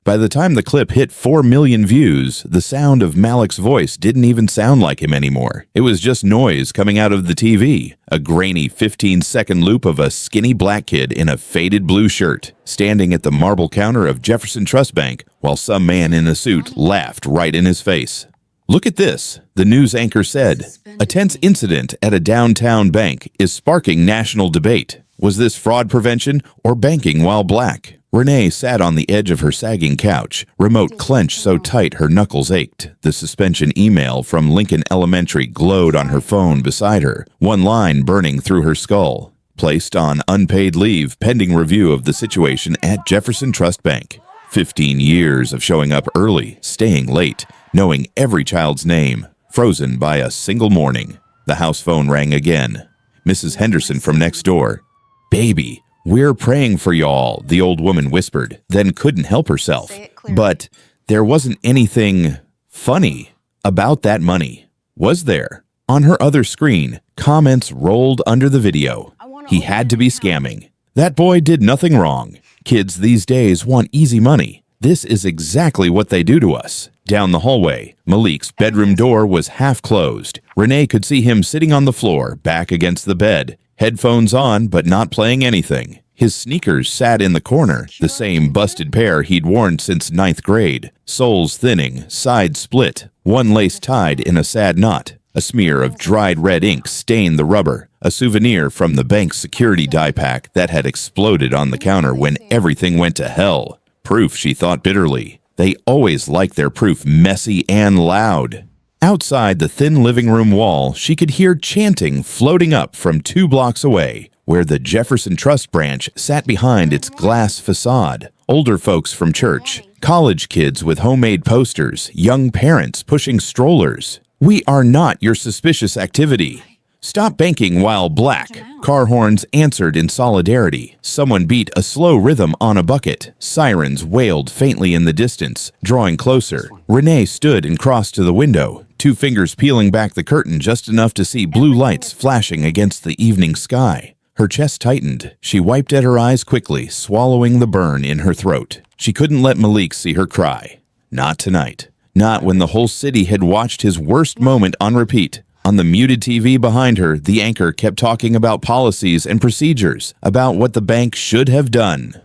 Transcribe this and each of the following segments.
By the time the clip hit 4 million views, the sound of Malik's voice didn't even sound like him anymore. It was just noise coming out of the TV, a grainy 15-second loop of a skinny black kid in a faded blue shirt, standing at the marble counter of Jefferson Trust Bank while some man in a suit laughed right in his face. "Look at this," the news anchor said. "A tense incident at a downtown bank is sparking national debate. Was this fraud prevention or banking while black?" Renee sat on the edge of her sagging couch, remote clenched so tight her knuckles ached. The suspension email from Lincoln Elementary glowed on her phone beside her, one line burning through her skull. Placed on unpaid leave pending review of the situation at Jefferson Trust Bank. 15 years of showing up early, staying late, knowing every child's name, frozen by a single morning. The house phone rang again. Mrs. Henderson from next door. "Baby, we're praying for y'all," the old woman whispered, then couldn't help herself. But there wasn't anything funny about that money, was there? On her other screen, comments rolled under the video. He had to be scamming. That boy did nothing wrong. Kids these days want easy money. This is exactly what they do to us. Down the hallway, Malik's bedroom door was half closed. Renee could see him sitting on the floor, back against the bed, headphones on but not playing anything. His sneakers sat in the corner, the same busted pair he'd worn since 9th grade. Soles thinning, sides split, one lace tied in a sad knot. A smear of dried red ink stained the rubber, a souvenir from the bank's security die pack that had exploded on the counter when everything went to hell. Proof, she thought bitterly. They always liked their proof messy and loud. Outside the thin living room wall, she could hear chanting floating up from 2 blocks away, where the Jefferson Trust branch sat behind its glass facade. Older folks from church, college kids with homemade posters, young parents pushing strollers. "We are not your suspicious activity. Stop banking while black." Car horns answered in solidarity. Someone beat a slow rhythm on a bucket. Sirens wailed faintly in the distance, drawing closer. Renee stood and crossed to the window, 2 fingers peeling back the curtain just enough to see blue lights flashing against the evening sky. Her chest tightened. She wiped at her eyes quickly, swallowing the burn in her throat. She couldn't let Malik see her cry. Not tonight. Not when the whole city had watched his worst moment on repeat. On the muted TV behind her, the anchor kept talking about policies and procedures, about what the bank should have done.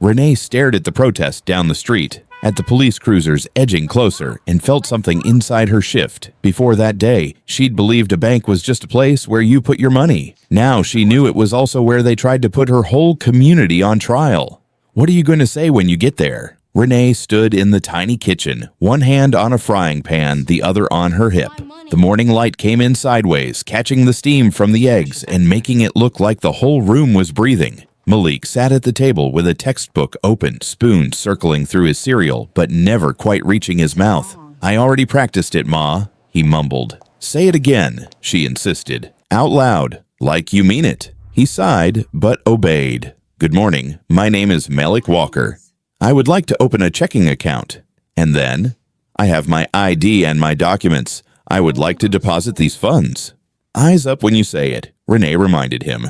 Renee stared at the protest down the street, at the police cruisers edging closer, and felt something inside her shift. Before that day, she'd believed a bank was just a place where you put your money. Now she knew it was also where they tried to put her whole community on trial. What are you going to say when you get there? Renee stood in the tiny kitchen, one hand on a frying pan, the other on her hip. The morning light came in sideways, catching the steam from the eggs and making it look like the whole room was breathing. Malik sat at the table with a textbook open, spoon circling through his cereal, but never quite reaching his mouth. "I already practiced it, Ma," he mumbled. "Say it again," she insisted. Out loud, like you mean it. He sighed, but obeyed. "Good morning. My name is Malik Walker. I would like to open a checking account. And then, I have my ID and my documents. I would like to deposit these funds." "Eyes up when you say it," Renee reminded him.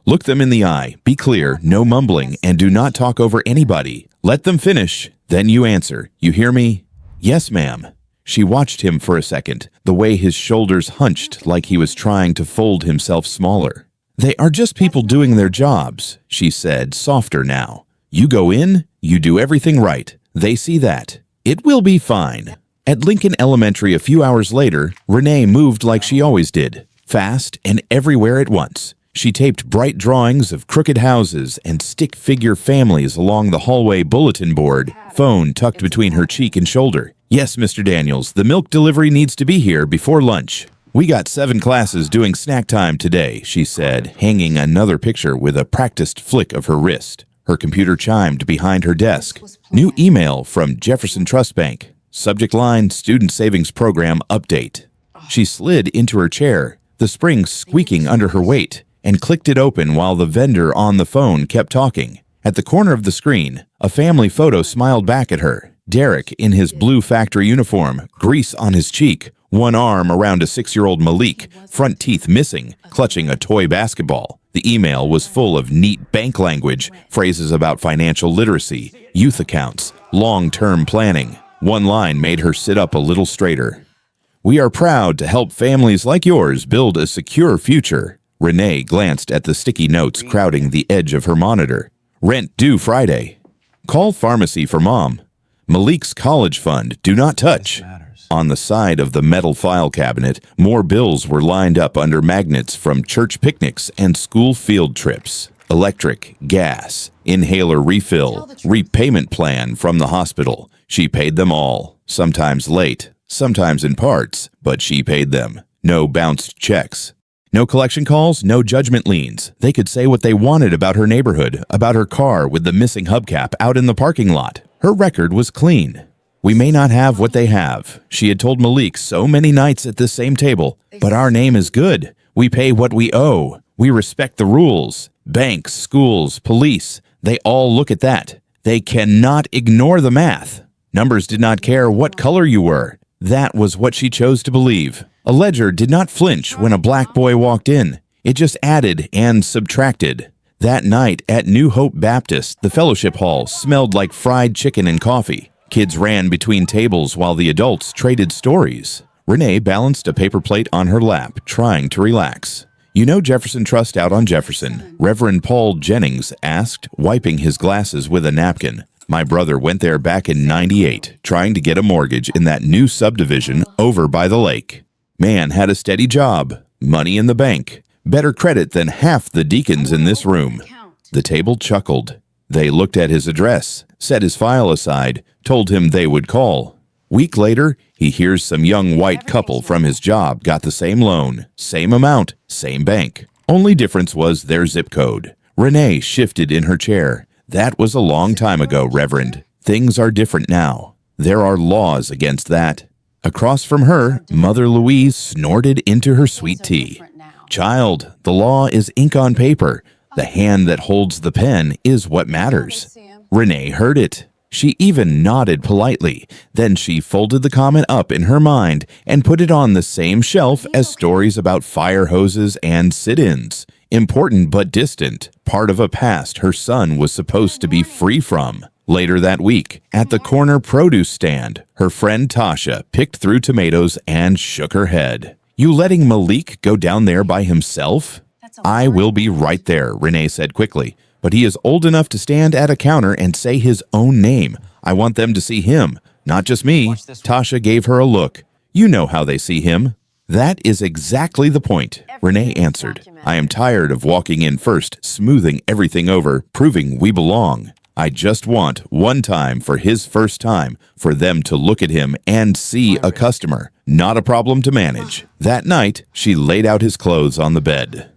"Look them in the eye, be clear, no mumbling, and do not talk over anybody. Let them finish, then you answer. You hear me?" "Yes, ma'am." She watched him for a second, the way his shoulders hunched like he was trying to fold himself smaller. "They are just people doing their jobs," she said, softer now. "You go in, you do everything right. They see that. It will be fine." At Lincoln Elementary a few hours later, Renee moved like she always did, fast and everywhere at once. She taped bright drawings of crooked houses and stick figure families along the hallway bulletin board, phone tucked between her cheek and shoulder. "Yes, Mr. Daniels, the milk delivery needs to be here before lunch. We got 7 classes doing snack time today," she said, hanging another picture with a practiced flick of her wrist. Her computer chimed behind her desk. New email from Jefferson Trust Bank. Subject line, Student Savings Program Update. She slid into her chair, the spring squeaking under her weight, and clicked it open while the vendor on the phone kept talking. At the corner of the screen, a family photo smiled back at her. Derek in his blue factory uniform, grease on his cheek, one arm around a 6-year-old Malik, front teeth missing, clutching a toy basketball. The email was full of neat bank language, phrases about financial literacy, youth accounts, long-term planning. One line made her sit up a little straighter. "We are proud to help families like yours build a secure future." Renee glanced at the sticky notes crowding the edge of her monitor. "Rent due Friday. Call pharmacy for mom. Malik's college fund, do not touch." On the side of the metal file cabinet, more bills were lined up under magnets from church picnics and school field trips. Electric, gas, inhaler refill, repayment plan from the hospital. She paid them all, sometimes late, sometimes in parts, but she paid them. No bounced checks. No collection calls, no judgment liens. They could say what they wanted about her neighborhood, about her car with the missing hubcap out in the parking lot. Her record was clean. "We may not have what they have," she had told Malik so many nights at this same table, "but our name is good. We pay what we owe. We respect the rules. Banks, schools, police, they all look at that. They cannot ignore the math. Numbers did not care what color you were." That was what she chose to believe. A ledger did not flinch when a black boy walked in. It just added and subtracted. That night at New Hope Baptist, the fellowship hall smelled like fried chicken and coffee. Kids ran between tables while the adults traded stories. Renee balanced a paper plate on her lap, trying to relax. "You know Jefferson Trust out on Jefferson?" Reverend Paul Jennings asked, wiping his glasses with a napkin. "My brother went there back in '98, trying to get a mortgage in that new subdivision over by the lake. Man had a steady job, money in the bank, better credit than half the deacons in this room." The table chuckled. They looked at his address, set his file aside, told him they would call. Week later, he hears some young white couple from his job got the same loan, same amount, same bank. Only difference was their zip code. Renee shifted in her chair. "That was a long time ago, Reverend. Things are different now. There are laws against that." Across from her, Mother Louise snorted into her sweet tea. "Child, the law is ink on paper. The hand that holds the pen is what matters." Renee heard it. She even nodded politely. Then she folded the comment up in her mind and put it on the same shelf as stories about fire hoses and sit-ins. Important but distant, part of a past her son was supposed to be free from. Later that week, at the corner produce stand, her friend Tasha picked through tomatoes and shook her head. "You letting Malik go down there by himself?" "I will be right there," Renee said quickly. "But he is old enough to stand at a counter and say his own name. I want them to see him, not just me." Tasha gave her a look. "You know how they see him." "That is exactly the point," Renee answered. "I am tired of walking in first, smoothing everything over, proving we belong. I just want one time for his first time for them to look at him and see a customer, not a problem to manage." That night, she laid out his clothes on the bed.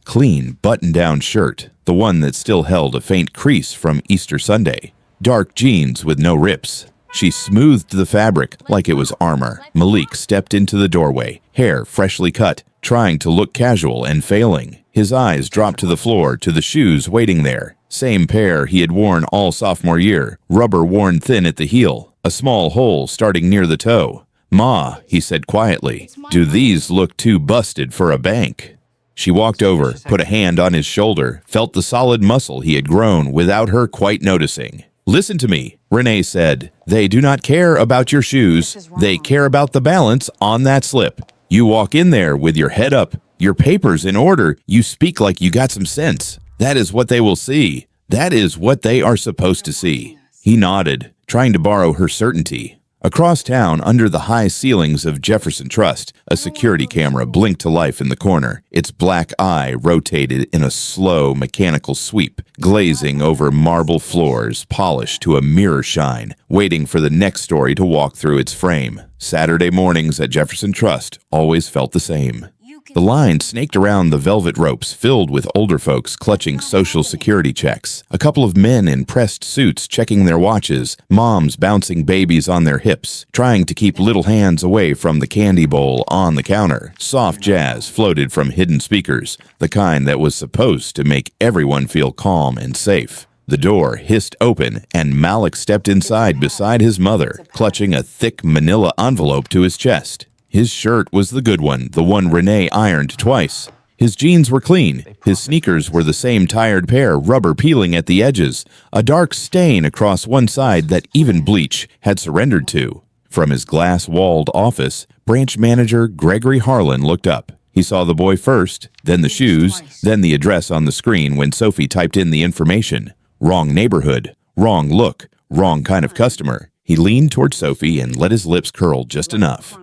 Clean button-down shirt, the one that still held a faint crease from Easter Sunday. Dark jeans with no rips. She smoothed the fabric like it was armor. Malik stepped into the doorway, hair freshly cut, trying to look casual and failing. His eyes dropped to the floor, to the shoes waiting there. Same pair he had worn all sophomore year, rubber worn thin at the heel, a small hole starting near the toe. "Ma," he said quietly, "do these look too busted for a bank?" She walked over, put a hand on his shoulder, felt the solid muscle he had grown without her quite noticing. "Listen to me," Renee said. "They do not care about your shoes. They care about the balance on that slip. You walk in there with your head up, your papers in order. You speak like you got some sense. That is what they will see. That is what they are supposed to see." He nodded, trying to borrow her certainty. Across town, under the high ceilings of Jefferson Trust, a security camera blinked to life in the corner. Its black eye rotated in a slow, mechanical sweep, glazing over marble floors, polished to a mirror shine, waiting for the next story to walk through its frame. Saturday mornings at Jefferson Trust always felt the same. The line snaked around the velvet ropes filled with older folks clutching Social Security checks, a couple of men in pressed suits checking their watches, moms bouncing babies on their hips, trying to keep little hands away from the candy bowl on the counter. Soft jazz floated from hidden speakers, the kind that was supposed to make everyone feel calm and safe. The door hissed open, and Malik stepped inside beside his mother, clutching a thick manila envelope to his chest. His shirt was the good one, the one Renee ironed twice. His jeans were clean. His sneakers were the same tired pair, rubber peeling at the edges, a dark stain across one side that even bleach had surrendered to. From his glass-walled office, branch manager Gregory Harlan looked up. He saw the boy first, then the shoes, then the address on the screen when Sophie typed in the information. Wrong neighborhood, wrong look, wrong kind of customer. He leaned toward Sophie and let his lips curl just enough.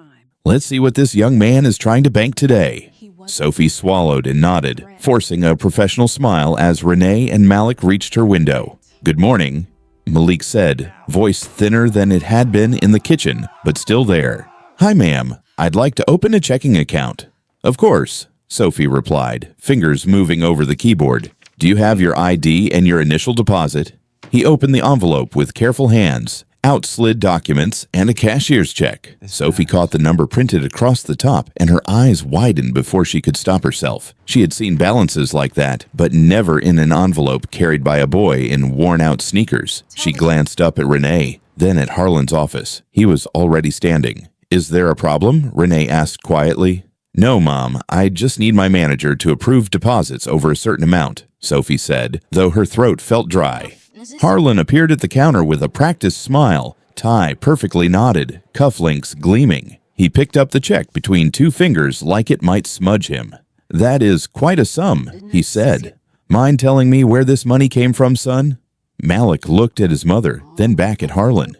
Let's see what this young man is trying to bank today. Sophie swallowed and nodded, forcing a professional smile as Renee and Malik reached her window. Good morning, Malik said, voice thinner than it had been in the kitchen, but still there. Hi, ma'am. I'd like to open a checking account. Of course, Sophie replied, fingers moving over the keyboard. Do you have your ID and your initial deposit? He opened the envelope with careful hands. Out slid documents and a cashier's check. Sophie caught the number printed across the top, and her eyes widened before she could stop herself. She had seen balances like that, but never in an envelope carried by a boy in worn-out sneakers. She glanced up at Renee, then at Harlan's office. He was already standing. Is there a problem? Renee asked quietly. No, Mom. I just need my manager to approve deposits over a certain amount, Sophie said, though her throat felt dry. Harlan appeared at the counter with a practiced smile, tie perfectly knotted, cufflinks gleaming. He picked up the check between two fingers like it might smudge him. That is quite a sum, he said. Mind telling me where this money came from, son? Malik looked at his mother, then back at Harlan.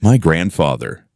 My grandfather.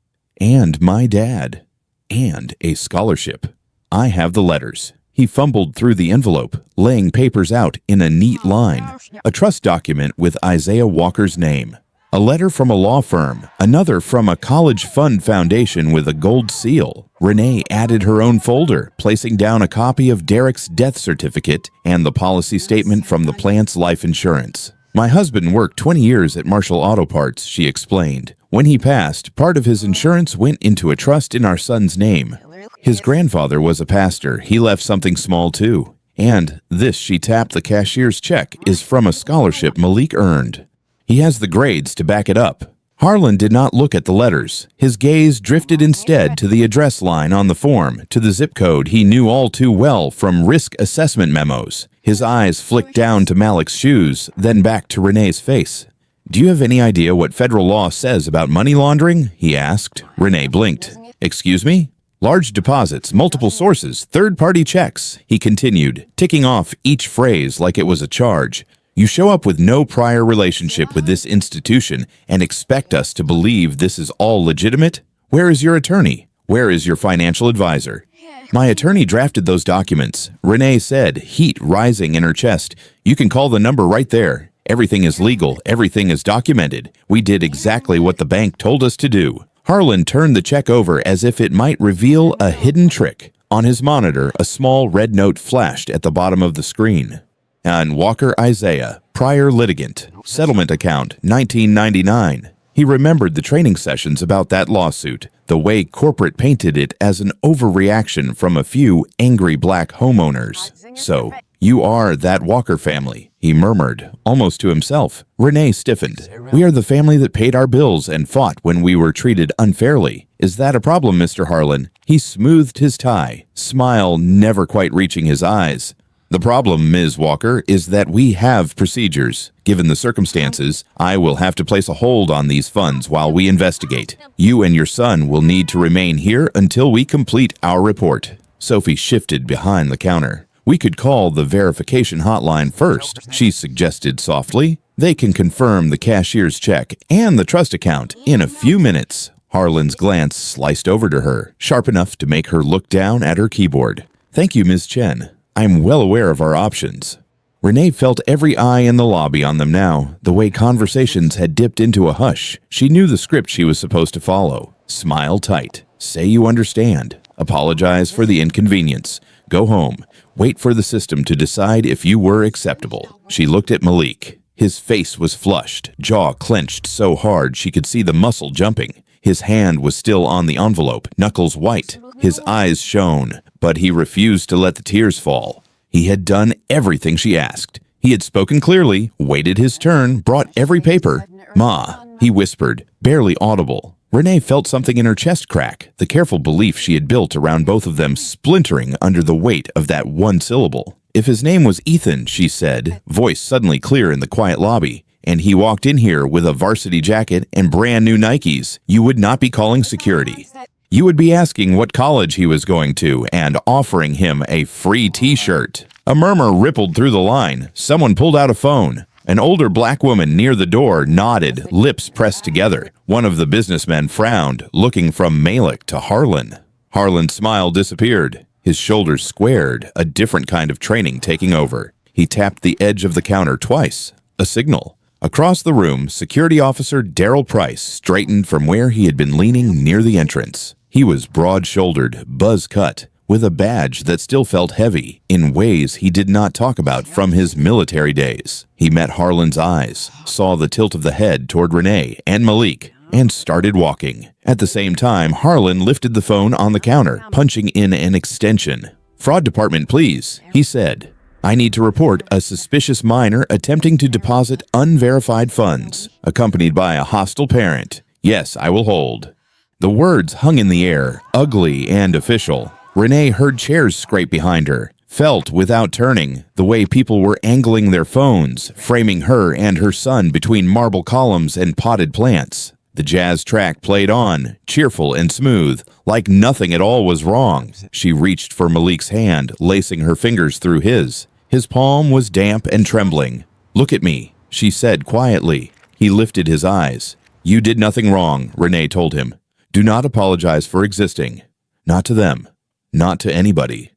And my dad. And a scholarship. I have the letters. He fumbled through the envelope, laying papers out in a neat line. A trust document with Isaiah Walker's name. A letter from a law firm. Another from a college fund foundation with a gold seal. Renee added her own folder, placing down a copy of Derek's death certificate and the policy statement from the plant's life insurance. My husband worked 20 years at Marshall Auto Parts, she explained. When he passed, part of his insurance went into a trust in our son's name. His grandfather was a pastor. He left something small, too. And this, she tapped the cashier's check, is from a scholarship Malik earned. He has the grades to back it up. Harlan did not look at the letters. His gaze drifted instead to the address line on the form, to the zip code he knew all too well from risk assessment memos. His eyes flicked down to Malik's shoes, then back to Renee's face. Do you have any idea what federal law says about money laundering? He asked. Renee blinked. Excuse me? Large deposits, multiple sources, third-party checks, he continued, ticking off each phrase like it was a charge. You show up with no prior relationship with this institution and expect us to believe this is all legitimate? Where is your attorney? Where is your financial advisor? My attorney drafted those documents, Renee said, heat rising in her chest. You can call the number right there. Everything is legal. Everything is documented. We did exactly what the bank told us to do. Harlan turned the check over as if it might reveal a hidden trick. On his monitor, a small red note flashed at the bottom of the screen. And Walker Isaiah, prior litigant, settlement account, 1999. He remembered the training sessions about that lawsuit, the way corporate painted it as an overreaction from a few angry black homeowners. So, you are that Walker family, he murmured, almost to himself. Renee stiffened. We are the family that paid our bills and fought when we were treated unfairly. Is that a problem, Mr. Harlan? He smoothed his tie, smile never quite reaching his eyes. The problem, Ms. Walker, is that we have procedures. Given the circumstances, I will have to place a hold on these funds while we investigate. You and your son will need to remain here until we complete our report. Sophie shifted behind the counter. We could call the verification hotline first, she suggested softly. They can confirm the cashier's check and the trust account in a few minutes. Harlan's glance sliced over to her, sharp enough to make her look down at her keyboard. Thank you, Ms. Chen. I'm well aware of our options. Renee felt every eye in the lobby on them now, the way conversations had dipped into a hush. She knew the script she was supposed to follow. Smile tight. Say you understand. Apologize for the inconvenience. Go home. Wait for the system to decide if you were acceptable. She looked at Malik. His face was flushed, jaw clenched so hard she could see the muscle jumping. His hand was still on the envelope, knuckles white. His eyes shone, but he refused to let the tears fall. He had done everything she asked. He had spoken clearly, waited his turn, brought every paper. Ma, he whispered, barely audible. Renee felt something in her chest crack, the careful belief she had built around both of them splintering under the weight of that one syllable. If his name was Ethan, she said, voice suddenly clear in the quiet lobby, and he walked in here with a varsity jacket and brand new Nikes, you would not be calling security. You would be asking what college he was going to and offering him a free t-shirt. A murmur rippled through the line. Someone pulled out a phone. An older black woman near the door nodded, lips pressed together. One of the businessmen frowned, looking from Malik to Harlan. Harlan's smile disappeared. His shoulders squared, a different kind of training taking over. He tapped the edge of the counter twice. A signal. Across the room, Security Officer Daryl Price straightened from where he had been leaning near the entrance. He was broad-shouldered, buzz-cut, with a badge that still felt heavy in ways he did not talk about from his military days. He met Harlan's eyes, saw the tilt of the head toward Renee and Malik, and started walking. At the same time, Harlan lifted the phone on the counter, punching in an extension. "Fraud department, please," he said. "I need to report a suspicious minor attempting to deposit unverified funds, accompanied by a hostile parent. Yes, I will hold." The words hung in the air, ugly and official. Renee heard chairs scrape behind her, felt without turning the way people were angling their phones, framing her and her son between marble columns and potted plants. The jazz track played on, cheerful and smooth, like nothing at all was wrong. She reached for Malik's hand, lacing her fingers through his. His palm was damp and trembling. "Look at me," she said quietly. He lifted his eyes. "You did nothing wrong," Renee told him. "Do not apologize for existing. Not to them. Not to anybody."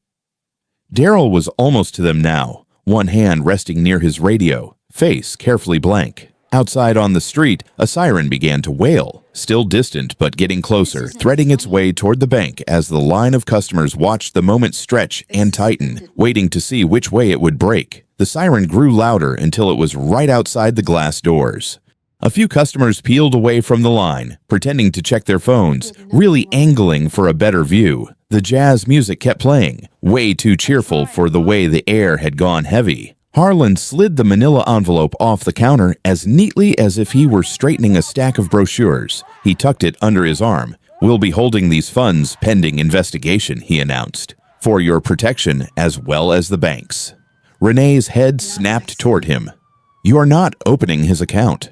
Daryl was almost to them now, one hand resting near his radio, face carefully blank. Outside on the street, a siren began to wail, still distant but getting closer, threading its way toward the bank as the line of customers watched the moment stretch and tighten, waiting to see which way it would break. The siren grew louder until it was right outside the glass doors. A few customers peeled away from the line, pretending to check their phones, really angling for a better view. The jazz music kept playing, way too cheerful for the way the air had gone heavy. Harlan slid the manila envelope off the counter as neatly as if he were straightening a stack of brochures. He tucked it under his arm. "We'll be holding these funds pending investigation," he announced, "for your protection as well as the bank's." Renee's head snapped toward him. "You are not opening his account."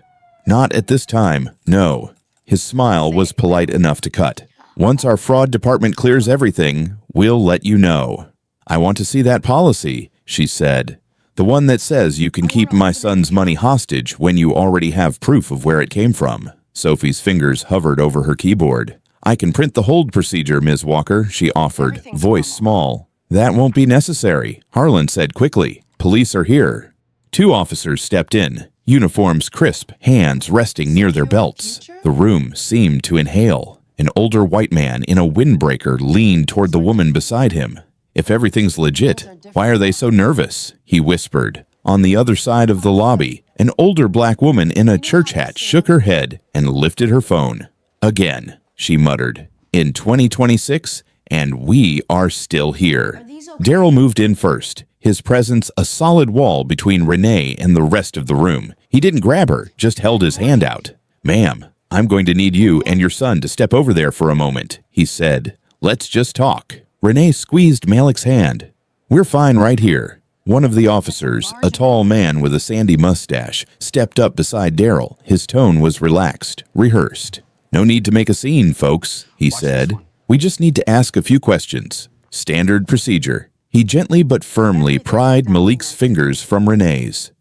"Not at this time, no." His smile was polite enough to cut. "Once our fraud department clears everything, we'll let you know." "I want to see that policy," she said. "The one that says you can keep my son's money hostage when you already have proof of where it came from." Sophie's fingers hovered over her keyboard. "I can print the hold procedure, Ms. Walker," she offered, voice small. "That won't be necessary," Harlan said quickly. "Police are here." Two officers stepped in, uniforms crisp, hands resting near their belts. The room seemed to inhale. An older white man in a windbreaker leaned toward the woman beside him. "If everything's legit, why are they so nervous?" he whispered. On the other side of the lobby, an older black woman in a church hat shook her head and lifted her phone. "Again," she muttered. "In 2026, and we are still here." Daryl moved in first, his presence a solid wall between Renee and the rest of the room. He didn't grab her, just held his hand out. "Ma'am, I'm going to need you and your son to step over there for a moment," he said. "Let's just talk." Renee squeezed Malik's hand. "We're fine right here." One of the officers, a tall man with a sandy mustache, stepped up beside Daryl. His tone was relaxed, rehearsed. "No need to make a scene, folks," he said. "We just need to ask a few questions. Standard procedure." He gently but firmly pried Malik's fingers from Renee's.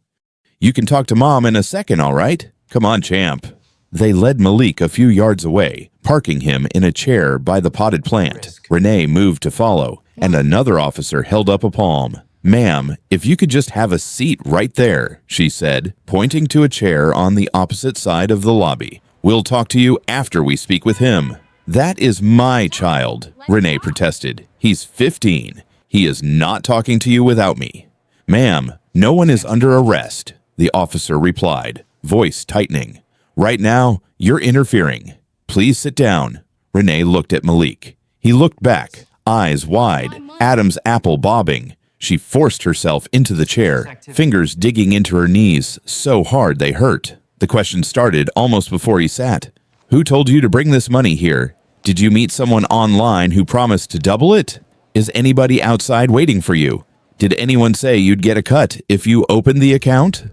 "You can talk to Mom in a second, all right? Come on, champ." They led Malik a few yards away, parking him in a chair by the potted plant. Renee moved to follow, and another officer held up a palm. "Ma'am, if you could just have a seat right there," she said, pointing to a chair on the opposite side of the lobby. "We'll talk to you after we speak with him." "That is my child," Renee protested. "He's 15. He is not talking to you without me." "Ma'am, no one is under arrest," the officer replied, voice tightening. "Right now, you're interfering. Please sit down." Renee looked at Malik. He looked back, eyes wide, Adam's apple bobbing. She forced herself into the chair, fingers digging into her knees so hard they hurt. The question started almost before he sat. Who told you to bring this money here? Did you meet someone online who promised to double it? Is anybody outside waiting for you? Did anyone say you'd get a cut if you opened the account?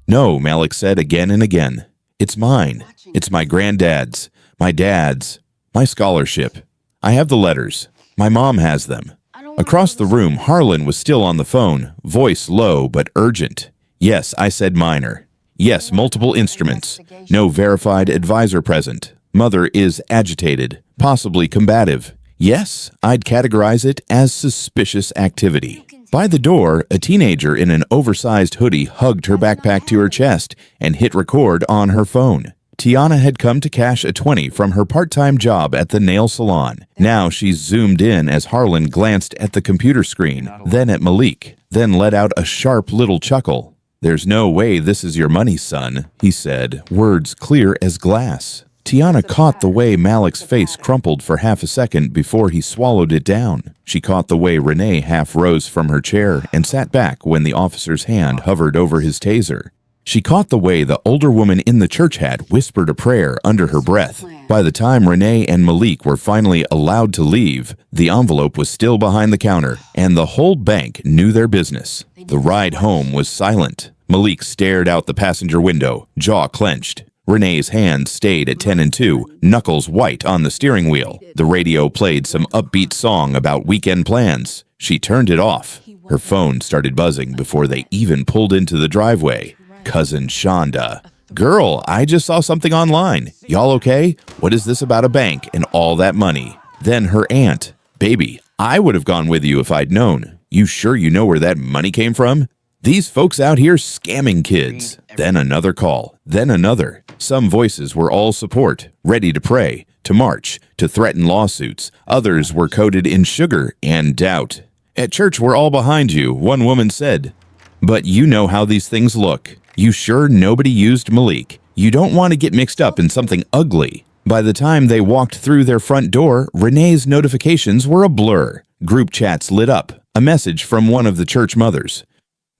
No, Malik said again and again. It's mine. It's my granddad's, my dad's, my scholarship. I have the letters. My mom has them. Across the room, Harlan was still on the phone, voice low but urgent. Yes, I said minor. Yes, multiple instruments. No verified advisor present. Mother is agitated, possibly combative. Yes, I'd categorize it as suspicious activity. By the door, a teenager in an oversized hoodie hugged her backpack to her chest and hit record on her phone. Tiana had come to cash a 20 from her part-time job at the nail salon. Now she zoomed in as Harlan glanced at the computer screen, then at Malik, then let out a sharp little chuckle. There's no way this is your money, son, he said, words clear as glass. Tiana caught the way Malik's face crumpled for half a second before he swallowed it down. She caught the way Renee half rose from her chair and sat back when the officer's hand hovered over his taser. She caught the way the older woman in the church hat whispered a prayer under her breath. By the time Renee and Malik were finally allowed to leave, the envelope was still behind the counter, and the whole bank knew their business. The ride home was silent. Malik stared out the passenger window, jaw clenched. Renee's hands stayed at 10 and 2, knuckles white on the steering wheel. The radio played some upbeat song about weekend plans. She turned it off. Her phone started buzzing before they even pulled into the driveway. Cousin Shonda. Girl, I just saw something online. Y'all okay? What is this about a bank and all that money? Then her aunt. Baby, I would have gone with you if I'd known. You sure you know where that money came from? These folks out here scamming kids. Then another call. Then another. Some voices were all support, ready to pray, to march, to threaten lawsuits. Others were coated in sugar and doubt. At church, we're all behind you, one woman said. But you know how these things look. You sure nobody used Malik? You don't want to get mixed up in something ugly. By the time they walked through their front door, Renee's notifications were a blur. Group chats lit up. A message from one of the church mothers.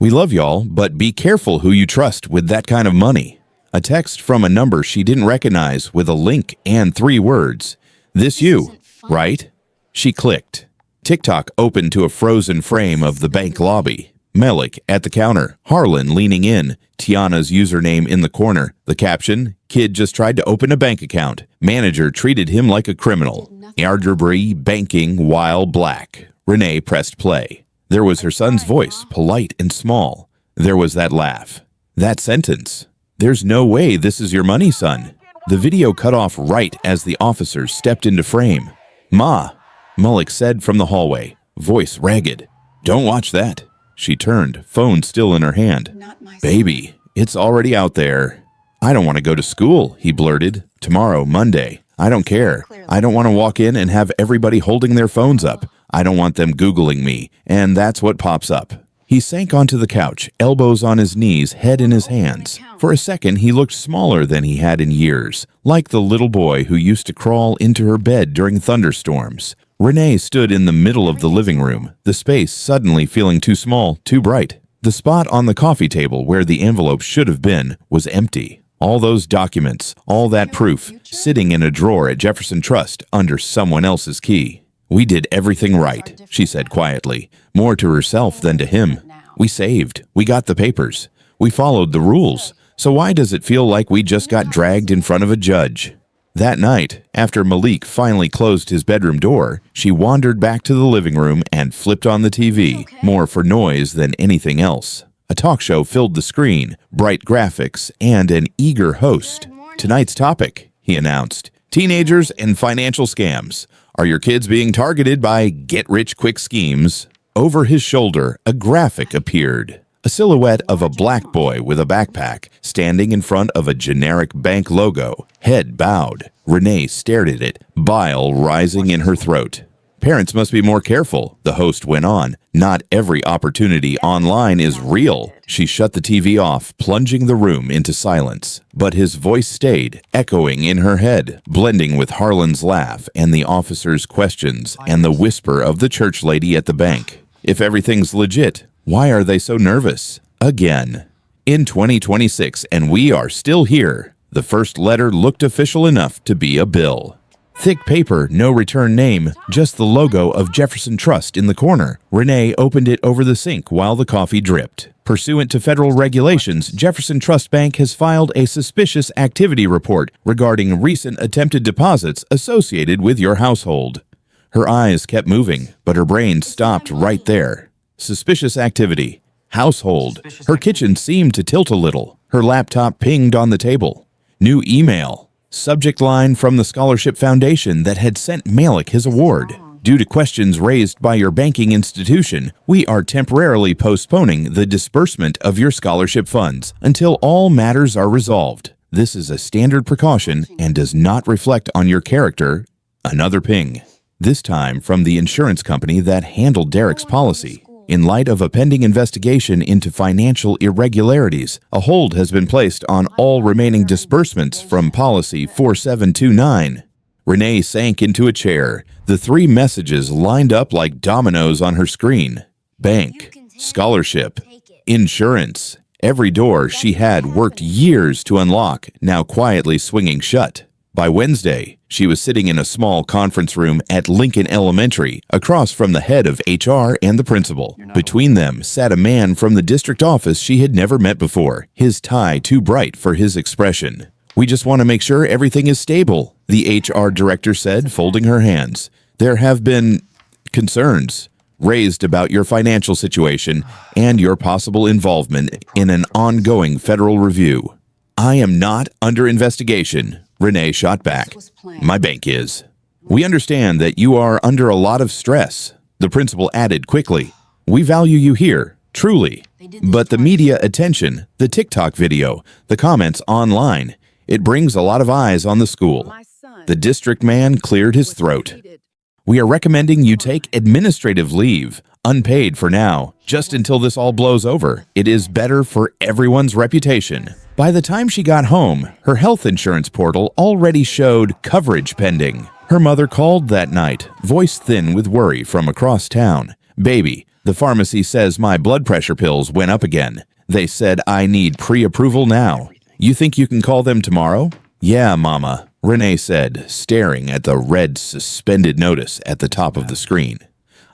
We love y'all, but be careful who you trust with that kind of money. A text from a number she didn't recognize with a link and 3 words. This you, right? She clicked. TikTok opened to a frozen frame of the bank lobby. Malik at the counter, Harlan leaning in, Tiana's username in the corner. The caption, kid just tried to open a bank account. Manager treated him like a criminal. Airdrie banking while black. Renee pressed play. There was her son's voice, polite and small. There was that laugh. That sentence. There's no way this is your money, son. The video cut off right as the officers stepped into frame. Ma, Malik said from the hallway, voice ragged. Don't watch that. She turned, phone still in her hand. Baby, it's already out there. I don't want to go to school, he blurted. Tomorrow, Monday. I don't care. I don't want to walk in and have everybody holding their phones up. I don't want them Googling me, and that's what pops up. He sank onto the couch, elbows on his knees, head in his hands. For a second, he looked smaller than he had in years, like the little boy who used to crawl into her bed during thunderstorms. Renee stood in the middle of the living room, the space suddenly feeling too small, too bright. The spot on the coffee table where the envelope should have been was empty. All those documents, all that proof, sitting in a drawer at Jefferson Trust under someone else's key. We did everything right, she said quietly, more to herself than to him. We saved. We got the papers. We followed the rules. So why does it feel like we just got dragged in front of a judge? That night, after Malik finally closed his bedroom door, she wandered back to the living room and flipped on the TV, more for noise than anything else. A talk show filled the screen, bright graphics, and an eager host. Tonight's topic, he announced, teenagers and financial scams. Are your kids being targeted by get-rich-quick schemes? Over his shoulder, a graphic appeared. A silhouette of a black boy with a backpack, standing in front of a generic bank logo, head bowed. Renee stared at it, bile rising in her throat. Parents must be more careful, the host went on. Not every opportunity online is real. She shut the TV off, plunging the room into silence. But his voice stayed, echoing in her head, blending with Harlan's laugh and the officer's questions and the whisper of the church lady at the bank. If everything's legit, why are they so nervous? Again. In 2026, and we are still here. The first letter looked official enough to be a bill. Thick paper, no return name, just the logo of Jefferson Trust in the corner. Renee opened it over the sink while the coffee dripped. Pursuant to federal regulations, Jefferson Trust Bank has filed a suspicious activity report regarding recent attempted deposits associated with your household. Her eyes kept moving, but her brain stopped right there. Suspicious activity. Household. Her kitchen seemed to tilt a little. Her laptop pinged on the table. New email. Subject line from the Scholarship Foundation that had sent Malik his award. Due to questions raised by your banking institution, we are temporarily postponing the disbursement of your scholarship funds until all matters are resolved. This is a standard precaution and does not reflect on your character. Another ping. This time from the insurance company that handled Derek's policy. In light of a pending investigation into financial irregularities, a hold has been placed on all remaining disbursements from Policy 4729. Renee sank into a chair. The three messages lined up like dominoes on her screen. Bank, scholarship, insurance. Every door she had worked years to unlock, now quietly swinging shut. By Wednesday, she was sitting in a small conference room at Lincoln Elementary, across from the head of HR and the principal. Between them sat a man from the district office she had never met before, his tie too bright for his expression. "We just want to make sure everything is stable," the HR director said, folding her hands. "There have been concerns raised about your financial situation and your possible involvement in an ongoing federal review." "I am not under investigation," Renee shot back. "My bank is." "We understand that you are under a lot of stress," the principal added quickly. "We value you here, truly. But the media attention, the TikTok video, the comments online, it brings a lot of eyes on the school." The district man cleared his throat. "We are recommending you take administrative leave, unpaid for now, just until this all blows over. It is better for everyone's reputation." By the time she got home, her health insurance portal already showed coverage pending. Her mother called that night, voice thin with worry from across town. "Baby, the pharmacy says my blood pressure pills went up again. They said I need pre-approval now. You think you can call them tomorrow?" "Yeah, Mama," Renee said, staring at the red suspended notice at the top of the screen.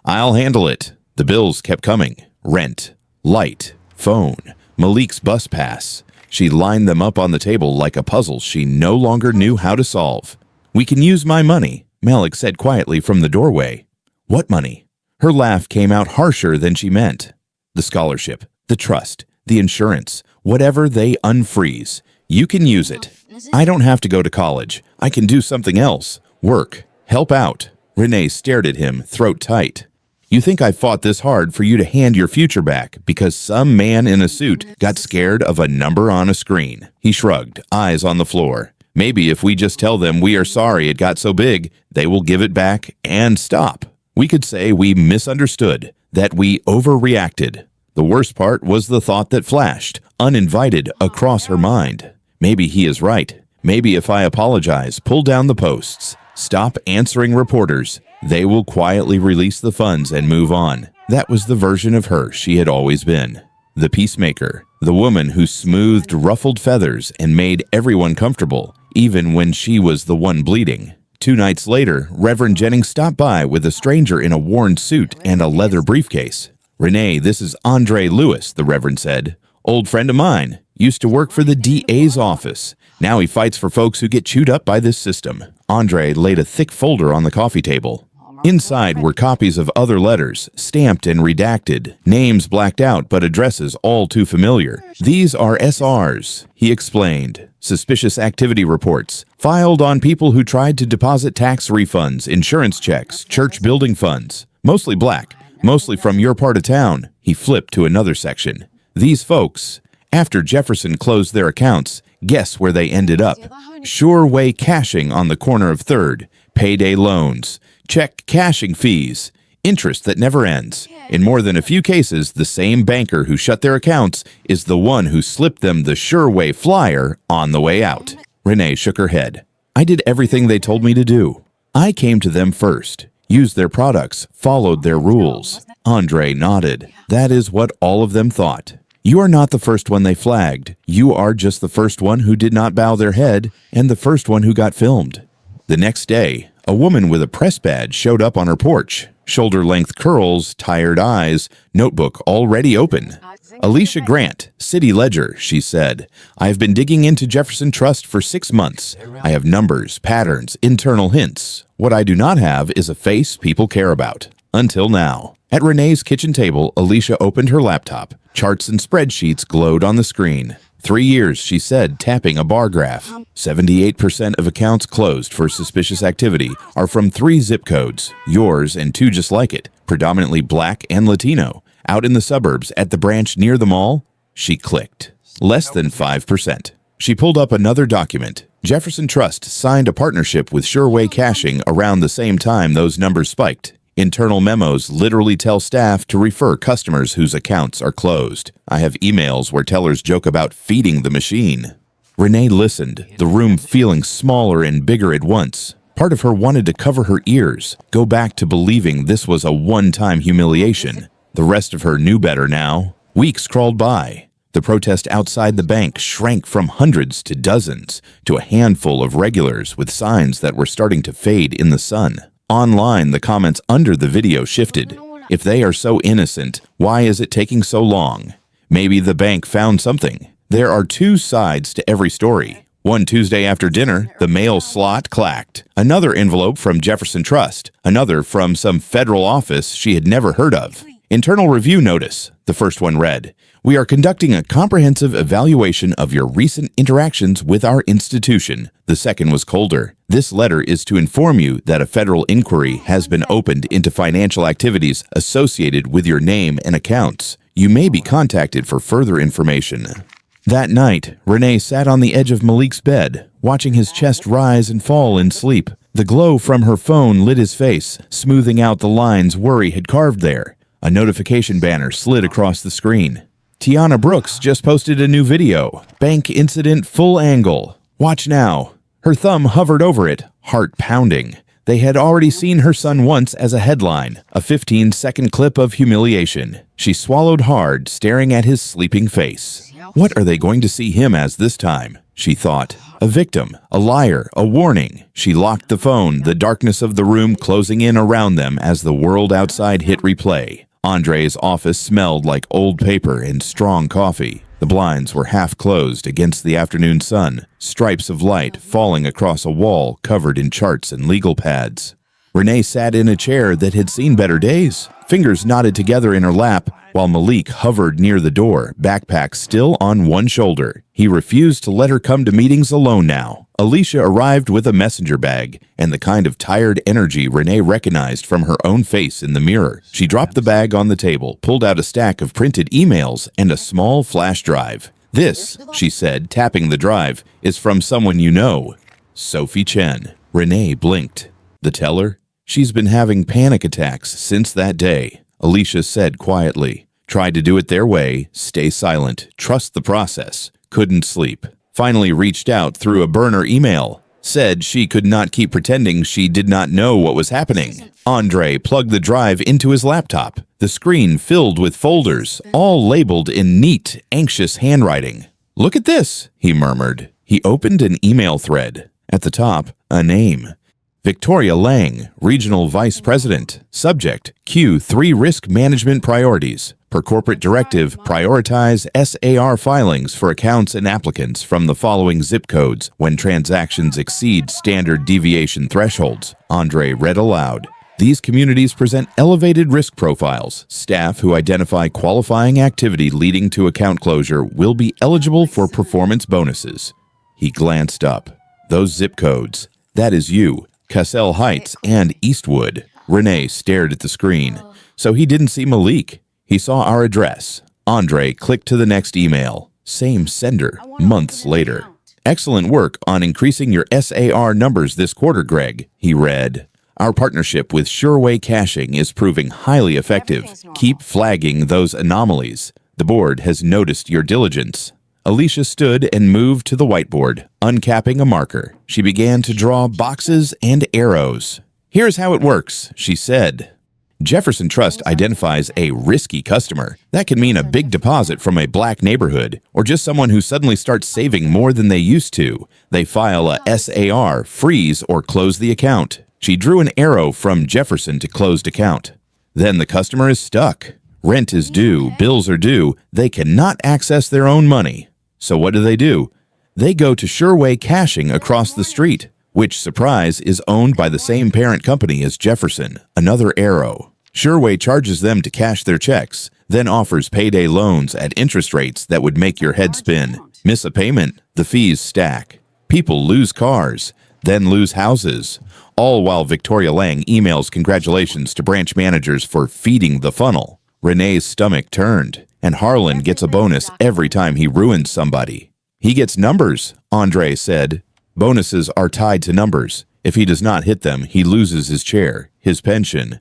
"I'll handle it." The bills kept coming. Rent, light, phone, Malik's bus pass. She lined them up on the table like a puzzle she no longer knew how to solve. "We can use my money," Malik said quietly from the doorway. "What money?" Her laugh came out harsher than she meant. "The scholarship, the trust, the insurance, whatever they unfreeze. You can use it. I don't have to go to college. I can do something else. Work. Help out." Renee stared at him, throat tight. "You think I fought this hard for you to hand your future back because some man in a suit got scared of a number on a screen?" He shrugged, eyes on the floor. "Maybe if we just tell them we are sorry it got so big, they will give it back and stop. We could say we misunderstood, that we overreacted." The worst part was the thought that flashed, uninvited, across her mind. Maybe he is right. Maybe if I apologize, pull down the posts, stop answering reporters, they will quietly release the funds and move on. That was the version of her she had always been. The peacemaker, the woman who smoothed ruffled feathers and made everyone comfortable, even when she was the one bleeding. 2 nights later, Reverend Jennings stopped by with a stranger in a worn suit and a leather briefcase. "Renee, this is Andre Lewis," the Reverend said. "Old friend of mine. Used to work for the DA's office. Now he fights for folks who get chewed up by this system." Andre laid a thick folder on the coffee table. Inside were copies of other letters, stamped and redacted, names blacked out but addresses all too familiar. "These are SRs," he explained. "Suspicious activity reports, filed on people who tried to deposit tax refunds, insurance checks, church building funds. Mostly black, mostly from your part of town." He flipped to another section. "These folks, after Jefferson closed their accounts, guess where they ended up? Sure Way cashing on the corner of 3rd, payday loans, check cashing fees, interest that never ends. In more than a few cases, the same banker who shut their accounts is the one who slipped them the Sure Way flyer on the way out." Renee shook her head. "I did everything they told me to do. I came to them first, used their products, followed their rules." Andre nodded. "That is what all of them thought. You are not the first one they flagged. You are just the first one who did not bow their head and the first one who got filmed. The next day, a woman with a press badge showed up on her porch. Shoulder-length curls, tired eyes, notebook already open. Alicia Grant, City Ledger, she said. I have been digging into Jefferson Trust for 6 months. I have numbers, patterns, internal hints. What I do not have is a face people care about. Until now. At Renee's kitchen table, Alicia opened her laptop. Charts and spreadsheets glowed on the screen. 3 years, she said, tapping a bar graph. 78% of accounts closed for suspicious activity are from 3 zip codes, yours and 2 just like it, predominantly Black and Latino. Out in the suburbs, at the branch near the mall, she clicked. Less than 5%. She pulled up another document. Jefferson Trust signed a partnership with Sureway Caching around the same time those numbers spiked. Internal memos literally tell staff to refer customers whose accounts are closed. I have emails where tellers joke about feeding the machine. Renee listened, the room feeling smaller and bigger at once. Part of her wanted to cover her ears, go back to believing this was a one-time humiliation. The rest of her knew better now. Weeks crawled by. The protest outside the bank shrank from hundreds to dozens, to a handful of regulars with signs that were starting to fade in the sun. Online, the comments under the video shifted. If they are so innocent, why is it taking so long? Maybe the bank found something. There are 2 sides to every story. One Tuesday after dinner, the mail slot clacked. Another envelope from Jefferson Trust. Another from some federal office she had never heard of. Internal review notice, the first one read. We are conducting a comprehensive evaluation of your recent interactions with our institution. The second was colder. This letter is to inform you that a federal inquiry has been opened into financial activities associated with your name and accounts. You may be contacted for further information. That night, Renee sat on the edge of Malik's bed, watching his chest rise and fall in sleep. The glow from her phone lit his face, smoothing out the lines worry had carved there. A notification banner slid across the screen. Tiana Brooks just posted a new video. Bank incident full angle. Watch now. Her thumb hovered over it, heart pounding. They had already seen her son once as a headline, a 15-second clip of humiliation. She swallowed hard, staring at his sleeping face. What are they going to see him as this time? She thought. A victim, a liar, a warning. She locked the phone, the darkness of the room closing in around them as the world outside hit replay. Andre's office smelled like old paper and strong coffee. The blinds were half closed against the afternoon sun, stripes of light falling across a wall covered in charts and legal pads. Renee sat in a chair that had seen better days. Fingers knotted together in her lap, while Malik hovered near the door, backpack still on one shoulder. He refused to let her come to meetings alone now. Alicia arrived with a messenger bag, and the kind of tired energy Renee recognized from her own face in the mirror. She dropped the bag on the table, pulled out a stack of printed emails and a small flash drive. This, she said, tapping the drive, is from someone you know. Sophie Chen. Renee blinked. The teller? She's been having panic attacks since that day, Alicia said quietly. Tried to do it their way, stay silent, trust the process. Couldn't sleep. Finally reached out through a burner email. Said she could not keep pretending she did not know what was happening. Andre plugged the drive into his laptop. The screen filled with folders, all labeled in neat, anxious handwriting. Look at this, he murmured. He opened an email thread. At the top, a name. Victoria Lang, Regional Vice President. Subject, Q3 Risk Management Priorities. Per corporate directive, prioritize SAR filings for accounts and applicants from the following zip codes when transactions exceed standard deviation thresholds. Andre read aloud. These communities present elevated risk profiles. Staff who identify qualifying activity leading to account closure will be eligible for performance bonuses. He glanced up. Those zip codes. That is you. Cassell Heights and Eastwood. Renee stared at the screen. So he didn't see Malik. He saw our address. Andre clicked to the next email. Same sender, months later. Excellent work on increasing your SAR numbers this quarter, Greg, he read. Our partnership with Sureway Caching is proving highly effective. Keep flagging those anomalies. The board has noticed your diligence. Alicia stood and moved to the whiteboard, uncapping a marker. She began to draw boxes and arrows. Here's how it works, she said. Jefferson Trust identifies a risky customer. That can mean a big deposit from a black neighborhood or just someone who suddenly starts saving more than they used to. They file a SAR, freeze, or close the account. She drew an arrow from Jefferson to closed account. Then the customer is stuck. Rent is due, bills are due. They cannot access their own money. So what do? They go to Sureway Cashing across the street, which, surprise, is owned by the same parent company as Jefferson. Another arrow. Sureway charges them to cash their checks, then offers payday loans at interest rates that would make your head spin. Miss a payment, the fees stack. People lose cars, then lose houses, all while Victoria Lang emails congratulations to branch managers for feeding the funnel. Renee's stomach turned, and Harlan gets a bonus every time he ruins somebody. He gets numbers, Andre said. Bonuses are tied to numbers. If he does not hit them, he loses his chair, his pension.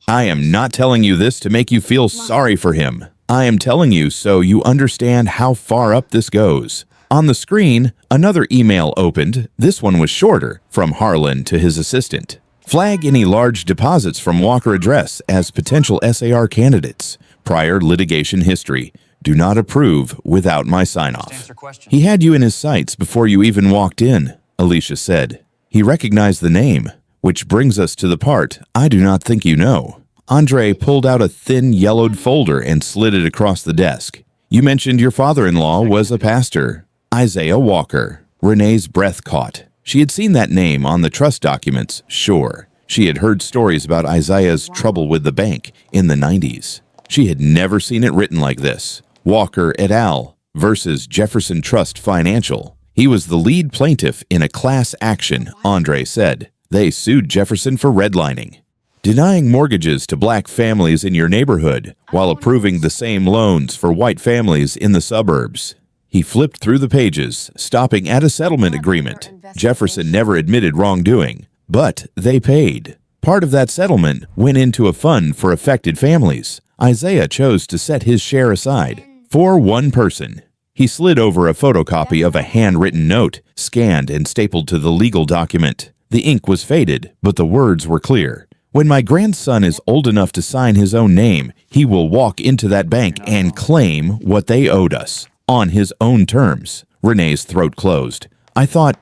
I am not telling you this to make you feel sorry for him. I am telling you so you understand how far up this goes. On the screen, another email opened. This one was shorter, from Harlan to his assistant. Flag any large deposits from Walker Address as potential SAR candidates. Prior litigation history. Do not approve without my sign-off. He had you in his sights before you even walked in, Alicia said. He recognized the name, which brings us to the part I do not think you know. Andre pulled out a thin yellowed folder and slid it across the desk. You mentioned your father-in-law was a pastor, Isaiah Walker. Renee's breath caught. She had seen that name on the trust documents, sure. She had heard stories about Isaiah's trouble with the bank in the 90s. She had never seen it written like this. Walker et al. Versus Jefferson Trust Financial. He was the lead plaintiff in a class action, Andre said. They sued Jefferson for redlining, denying mortgages to black families in your neighborhood while approving the same loans for white families in the suburbs. He flipped through the pages, stopping at a settlement agreement. Jefferson never admitted wrongdoing, but they paid. Part of that settlement went into a fund for affected families. Isaiah chose to set his share aside for one person. He slid over a photocopy of a handwritten note, scanned and stapled to the legal document. The ink was faded, but the words were clear. When my grandson is old enough to sign his own name, he will walk into that bank and claim what they owed us, on his own terms. Renee's throat closed. I thought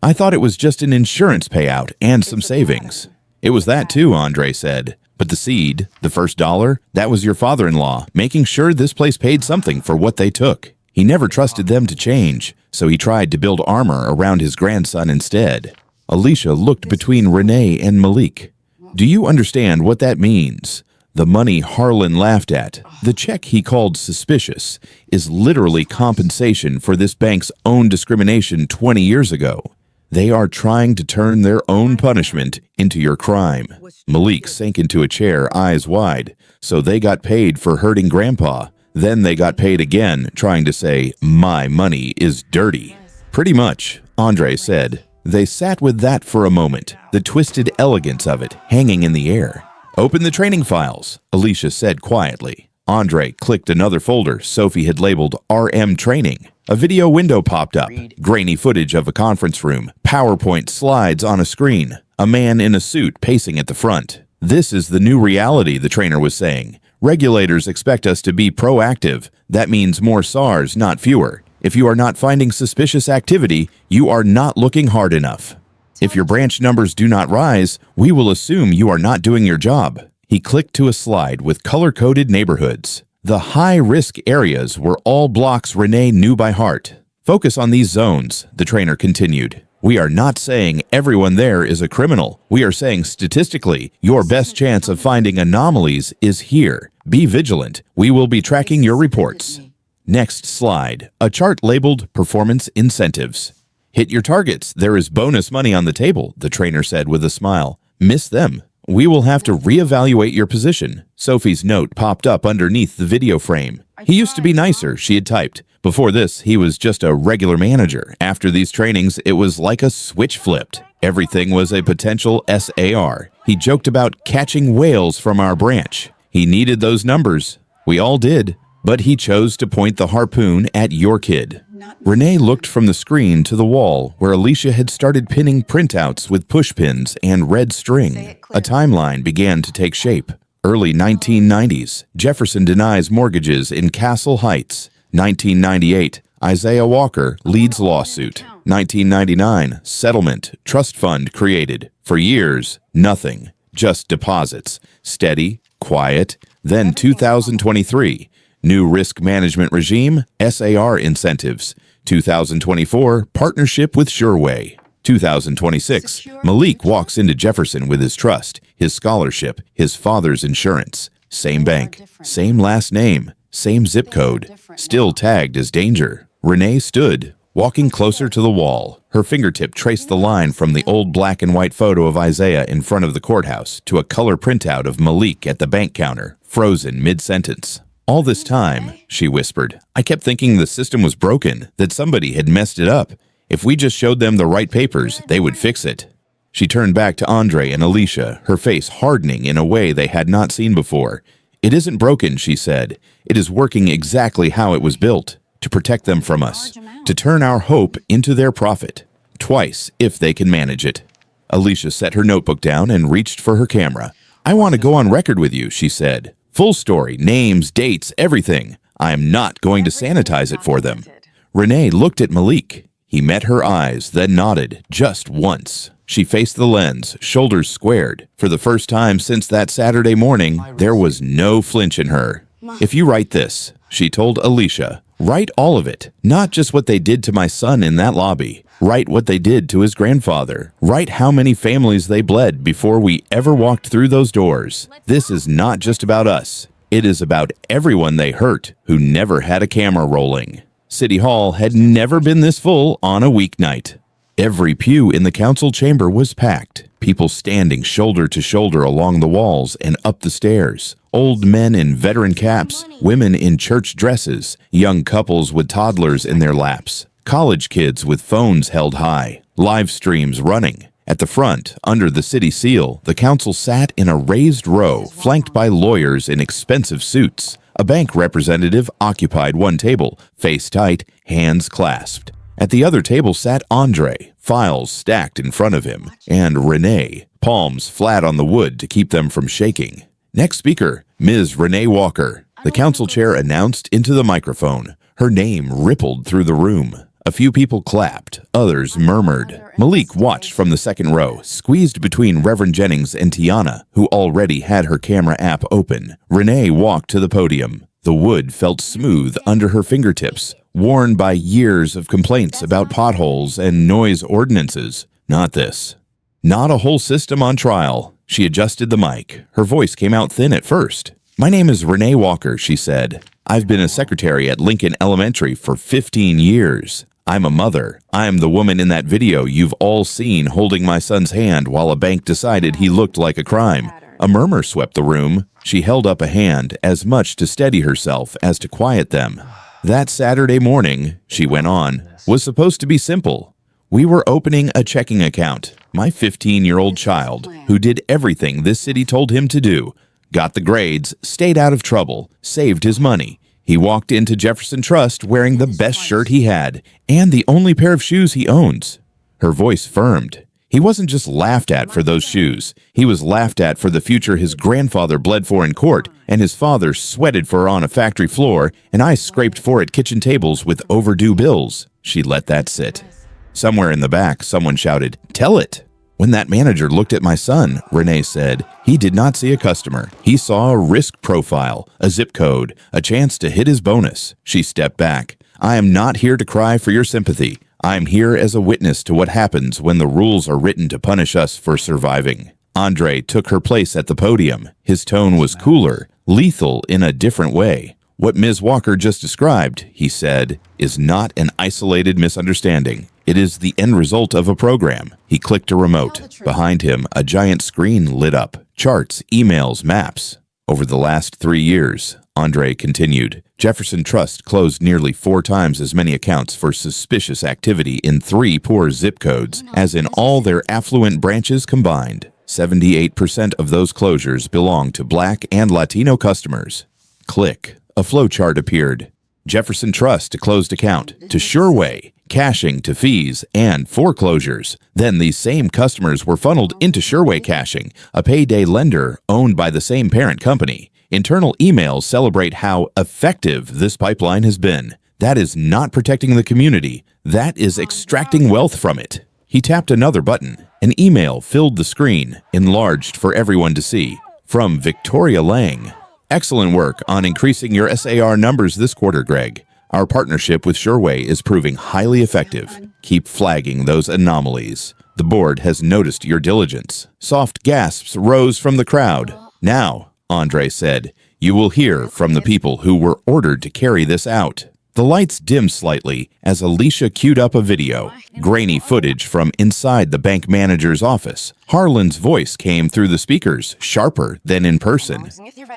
it was just an insurance payout and some savings. It was that too, Andre said. But the seed, the first dollar, that was your father-in-law, making sure this place paid something for what they took. He never trusted them to change, so he tried to build armor around his grandson instead. Alicia looked between Renee and Malik. Do you understand what that means? The money Harlan laughed at, the check he called suspicious, is literally compensation for this bank's own discrimination 20 years ago. They are trying to turn their own punishment into your crime. Malik sank into a chair, eyes wide. So they got paid for hurting Grandpa. Then they got paid again, trying to say, my money is dirty. Pretty much, Andre said. They sat with that for a moment, the twisted elegance of it hanging in the air. Open the training files, Alicia said quietly. Andre clicked another folder Sophie had labeled RM Training. A video window popped up, grainy footage of a conference room, PowerPoint slides on a screen, a man in a suit pacing at the front. This is the new reality, the trainer was saying. Regulators expect us to be proactive. That means more SARs, not fewer. If you are not finding suspicious activity, you are not looking hard enough. If your branch numbers do not rise, we will assume you are not doing your job. He clicked to a slide with color-coded neighborhoods. The high-risk areas were all blocks Renee knew by heart. Focus on these zones, the trainer continued. We are not saying everyone there is a criminal. We are saying statistically, your best chance of finding anomalies is here. Be vigilant. We will be tracking your reports. Next slide, a chart labeled Performance Incentives. Hit your targets. There is bonus money on the table, the trainer said with a smile. Miss them. We will have to reevaluate your position. Sophie's note popped up underneath the video frame. He used to be nicer, she had typed. Before this, he was just a regular manager. After these trainings, it was like a switch flipped. Everything was a potential SAR. He joked about catching whales from our branch. He needed those numbers. We all did. But he chose to point the harpoon at your kid. Renee looked from the screen to the wall where Alicia had started pinning printouts with push pins and red string. A timeline began to take shape. Early 1990s, Jefferson denies mortgages in Castle Heights. 1998, Isaiah Walker leads lawsuit. 1999, settlement, trust fund created. For years, nothing, just deposits. Steady, quiet. Then 2023, new risk management regime, SAR incentives. 2024, partnership with Sureway. 2026, Malik walks into Jefferson with his trust, his scholarship, his father's insurance. Same bank, same last name, same zip code, still tagged as danger. Renee stood, walking closer to the wall. Her fingertip traced the line from the old black and white photo of Isaiah in front of the courthouse to a color printout of Malik at the bank counter, frozen mid-sentence. All this time, she whispered, I kept thinking the system was broken, that somebody had messed it up. If we just showed them the right papers, they would fix it. She turned back to Andre and Alicia, her face hardening in a way they had not seen before. It isn't broken, she said. It is working exactly how it was built, to protect them from us, to turn our hope into their profit. Twice, if they can manage it. Alicia set her notebook down and reached for her camera. I want to go on record with you, she said. Full story, names, dates, everything. I am not going to sanitize it for them. Renee looked at Malik. He met her eyes, then nodded, just once. She faced the lens, shoulders squared. For the first time since that Saturday morning, there was no flinch in her. If you write this, she told Alicia, write all of it, not just what they did to my son in that lobby. Write what they did to his grandfather. Write how many families they bled before we ever walked through those doors. This is not just about us. It is about everyone they hurt who never had a camera rolling. City Hall had never been this full on a weeknight. Every pew in the council chamber was packed, people standing shoulder to shoulder along the walls and up the stairs. Old men in veteran caps, women in church dresses, young couples with toddlers in their laps, college kids with phones held high, live streams running. At the front, under the city seal, the council sat in a raised row, flanked by lawyers in expensive suits. A bank representative occupied one table, face tight, hands clasped. At the other table sat Andre, files stacked in front of him, and Renee, palms flat on the wood to keep them from shaking. Next speaker, Ms. Renee Walker, the council chair announced into the microphone. Her name rippled through the room. A few people clapped, others murmured. Malik watched from the second row, squeezed between Reverend Jennings and Tiana, who already had her camera app open. Renee walked to the podium. The wood felt smooth under her fingertips, worn by years of complaints about potholes and noise ordinances. Not this. Not a whole system on trial. She adjusted the mic. Her voice came out thin at first. My name is Renee Walker, she said. I've been a secretary at Lincoln Elementary for 15 years. I'm a mother. I'm the woman in that video you've all seen holding my son's hand while a bank decided he looked like a crime. A murmur swept the room. She held up a hand, as much to steady herself as to quiet them. That Saturday morning, she went on, was supposed to be simple. We were opening a checking account. My 15-year-old child, who did everything this city told him to do, got the grades, stayed out of trouble, saved his money. He walked into Jefferson Trust wearing the best shirt he had and the only pair of shoes he owns. Her voice firmed. He wasn't just laughed at for those shoes. He was laughed at for the future his grandfather bled for in court and his father sweated for on a factory floor and I scraped for at kitchen tables with overdue bills. She let that sit. Somewhere in the back, someone shouted, "Tell it!" When that manager looked at my son, Renee said, he did not see a customer. He saw a risk profile, a zip code, a chance to hit his bonus. She stepped back. I am not here to cry for your sympathy. I am here as a witness to what happens when the rules are written to punish us for surviving. Andre took her place at the podium. His tone was cooler, lethal in a different way. What Ms. Walker just described, he said, is not an isolated misunderstanding. It is the end result of a program. He clicked a remote. Behind him, a giant screen lit up. Charts, emails, maps. Over the last 3 years, Andre continued, Jefferson Trust closed nearly 4 times as many accounts for suspicious activity in 3 poor zip codes as in all their affluent branches combined. 78% of those closures belong to Black and Latino customers. Click. A flowchart appeared. Jefferson Trust, a closed account. To Sureway, caching to fees and foreclosures. Then these same customers were funneled into Sureway Caching, a payday lender owned by the same parent company. Internal emails celebrate how effective this pipeline has been. That is not protecting the community. That is extracting wealth from it. He tapped another button. An email filled the screen, enlarged for everyone to see. From Victoria Lang. Excellent work on increasing your SAR numbers this quarter, Greg. Our partnership with Sureway is proving highly effective. Keep flagging those anomalies. The board has noticed your diligence. Soft gasps rose from the crowd. Now, Andre said, you will hear from the people who were ordered to carry this out. The lights dimmed slightly as Alicia queued up a video, grainy footage from inside the bank manager's office. Harlan's voice came through the speakers, sharper than in person.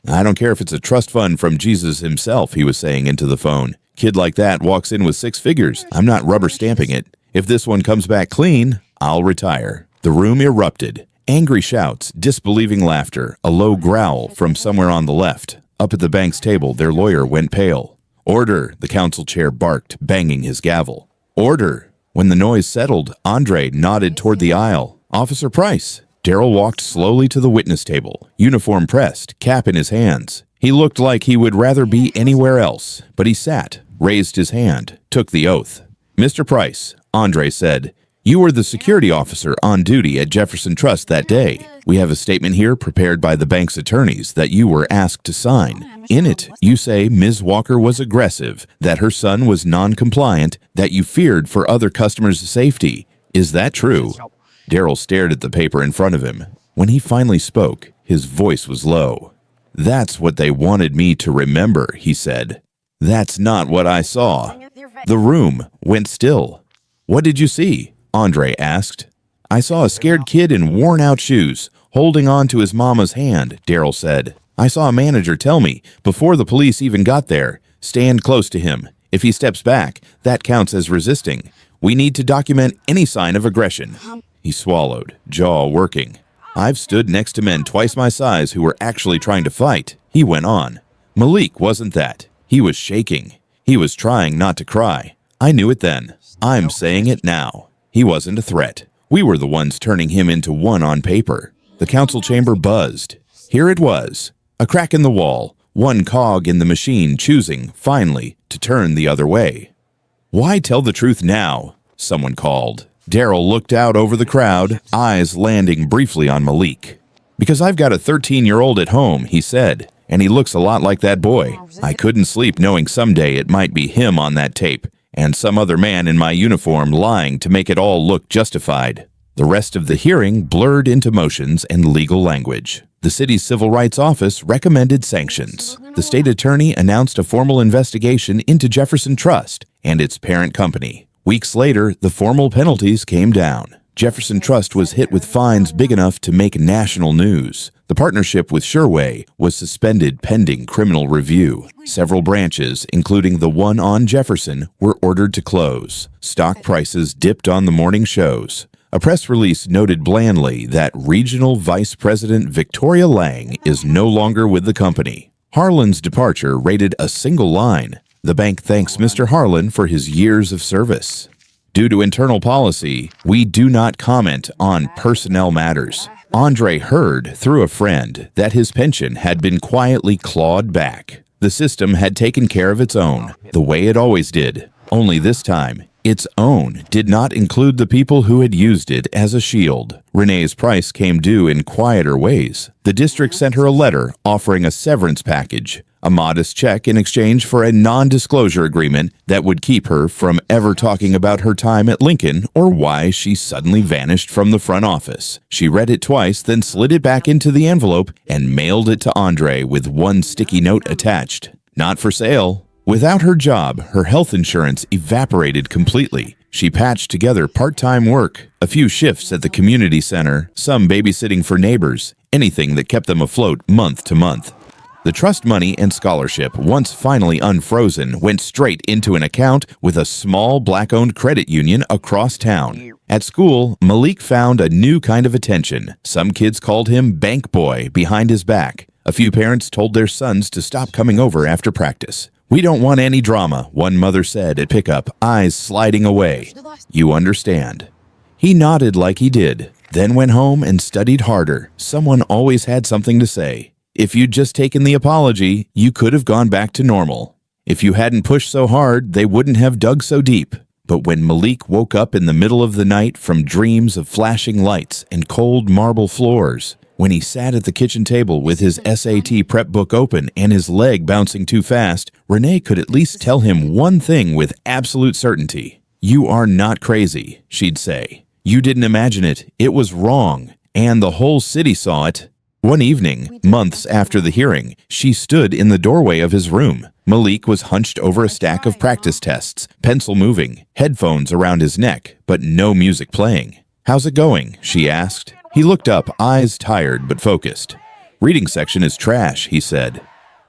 I don't care if it's a trust fund from Jesus himself, he was saying into the phone. Kid like that walks in with 6 figures. I'm not rubber stamping it. If this one comes back clean, I'll retire. The room erupted. Angry shouts, disbelieving laughter, a low growl from somewhere on the left. Up at the bank's table, their lawyer went pale. Order, the council chair barked, banging his gavel. Order. When the noise settled, Andre nodded toward the aisle. Officer Price. Daryl walked slowly to the witness table, uniform pressed, cap in his hands. He looked like he would rather be anywhere else, but he sat, raised his hand, took the oath. Mr. Price, Andre said, you were the security officer on duty at Jefferson Trust that day. We have a statement here prepared by the bank's attorneys that you were asked to sign. In it, you say Ms. Walker was aggressive, that her son was non-compliant, that you feared for other customers' safety. Is that true? Daryl stared at the paper in front of him. When he finally spoke, his voice was low. That's what they wanted me to remember, he said. That's not what I saw. The room went still. What did you see? Andre asked. I saw a scared kid in worn-out shoes, holding on to his mama's hand, Daryl said. I saw a manager tell me, before the police even got there, stand close to him. If he steps back, that counts as resisting. We need to document any sign of aggression. He swallowed, jaw working. I've stood next to men twice my size who were actually trying to fight. He went on. Malik wasn't that. He was shaking. He was trying not to cry. I knew it then. I'm saying it now. He wasn't a threat. We were the ones turning him into one on paper. The council chamber buzzed. Here it was. A crack in the wall. One cog in the machine choosing, finally, to turn the other way. Why tell the truth now? Someone called. Daryl looked out over the crowd, eyes landing briefly on Malik. Because I've got a 13-year-old at home, he said, and he looks a lot like that boy. I couldn't sleep knowing someday it might be him on that tape, and some other man in my uniform lying to make it all look justified. The rest of the hearing blurred into motions and legal language. The city's civil rights office recommended sanctions. The state attorney announced a formal investigation into Jefferson Trust and its parent company. Weeks later, the formal penalties came down. Jefferson Trust was hit with fines big enough to make national news. The partnership with Sureway was suspended pending criminal review. Several branches, including the one on Jefferson, were ordered to close. Stock prices dipped on the morning shows. A press release noted blandly that Regional Vice President Victoria Lang is no longer with the company. Harlan's departure rated a single line. The bank thanks Mr. Harlan for his years of service. Due to internal policy, we do not comment on personnel matters. Andre heard through a friend that his pension had been quietly clawed back. The system had taken care of its own, the way it always did. Only this time, its own did not include the people who had used it as a shield. Renee's price came due in quieter ways. The district sent her a letter offering a severance package, a modest check in exchange for a non-disclosure agreement that would keep her from ever talking about her time at Lincoln or why she suddenly vanished from the front office. She read it twice, then slid it back into the envelope and mailed it to Andre with one sticky note attached. Not for sale. Without her job, her health insurance evaporated completely. She patched together part-time work, a few shifts at the community center, some babysitting for neighbors, anything that kept them afloat month to month. The trust money and scholarship, once finally unfrozen, went straight into an account with a small black-owned credit union across town. At school, Malik found a new kind of attention. Some kids called him Bank Boy behind his back. A few parents told their sons to stop coming over after practice. "We don't want any drama," one mother said at pickup, eyes sliding away. "You understand." He nodded like he did, then went home and studied harder. Someone always had something to say. If you'd just taken the apology, you could have gone back to normal. If you hadn't pushed so hard, they wouldn't have dug so deep. But when Malik woke up in the middle of the night from dreams of flashing lights and cold marble floors, when he sat at the kitchen table with his SAT prep book open and his leg bouncing too fast, Renee could at least tell him one thing with absolute certainty. "You are not crazy," she'd say. "You didn't imagine it. It was wrong. And the whole city saw it." One evening, months after the hearing, she stood in the doorway of his room. Malik was hunched over a stack of practice tests, pencil moving, headphones around his neck, but no music playing. "How's it going?" she asked. He looked up, eyes tired but focused. "Reading section is trash," he said.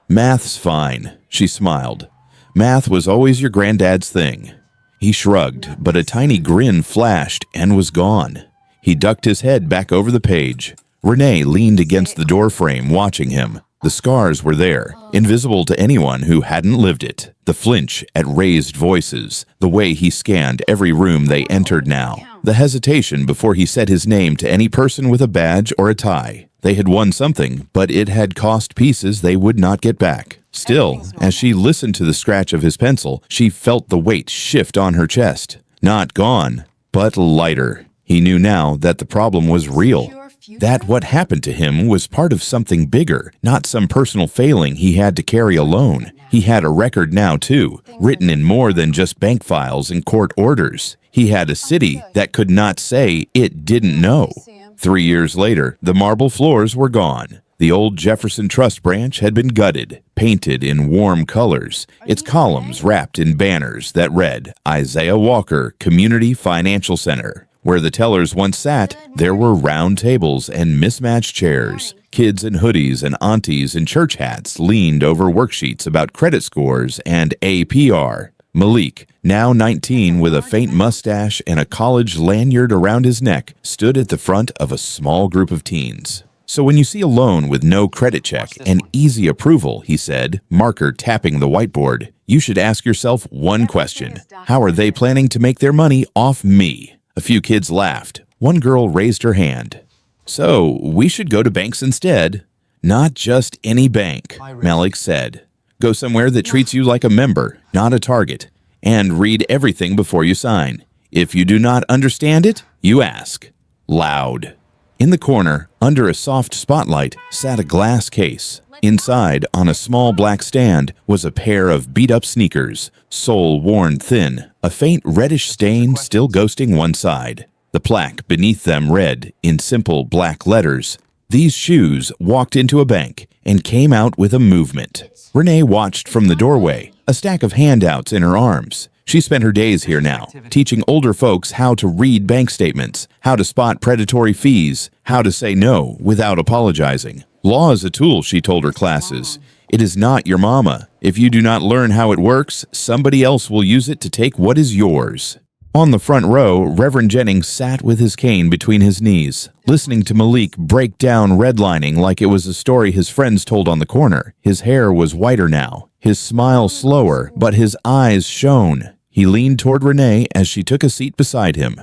"Math's fine," she smiled. "Math was always your granddad's thing." He shrugged, but a tiny grin flashed and was gone. He ducked his head back over the page. Renee leaned against the doorframe, watching him. The scars were there, invisible to anyone who hadn't lived it. The flinch at raised voices, the way he scanned every room they entered now, the hesitation before he said his name to any person with a badge or a tie. They had won something, but it had cost pieces they would not get back. Still, as she listened to the scratch of his pencil, she felt the weight shift on her chest. Not gone, but lighter. He knew now that the problem was real. That what happened to him was part of something bigger, not some personal failing he had to carry alone. He had a record now, too, written in more than just bank files and court orders. He had a city that could not say it didn't know. 3 years later, the marble floors were gone. The old Jefferson Trust branch had been gutted, painted in warm colors, its columns wrapped in banners that read, "Isaiah Walker Community Financial Center." Where the tellers once sat, there were round tables and mismatched chairs. Kids in hoodies and aunties in church hats leaned over worksheets about credit scores and APR. Malik, now 19 with a faint mustache and a college lanyard around his neck, stood at the front of a small group of teens. "So when you see a loan with no credit check and easy approval," he said, marker tapping the whiteboard, "you should ask yourself one question. How are they planning to make their money off me?" A few kids laughed. One girl raised her hand. "So, we should go to banks instead." "Not just any bank," Malik said. "Go somewhere that treats you like a member, not a target. And read everything before you sign. If you do not understand it, you ask." Loud. In the corner, under a soft spotlight, sat a glass case. Inside, on a small black stand, was a pair of beat-up sneakers, sole worn thin, a faint reddish stain still ghosting one side. The plaque beneath them read, in simple black letters, "These shoes walked into a bank and came out with a movement." Renee watched from the doorway, a stack of handouts in her arms. She spent her days here now, teaching older folks how to read bank statements, how to spot predatory fees, how to say no without apologizing. Law is a tool, she told her classes. It is not your mama. If you do not learn how it works, somebody else will use it to take what is yours. On the front row, Reverend Jennings sat with his cane between his knees, listening to Malik break down redlining like it was a story his friends told on the corner. His hair was whiter now, his smile slower, but his eyes shone. He leaned toward Renee as she took a seat beside him.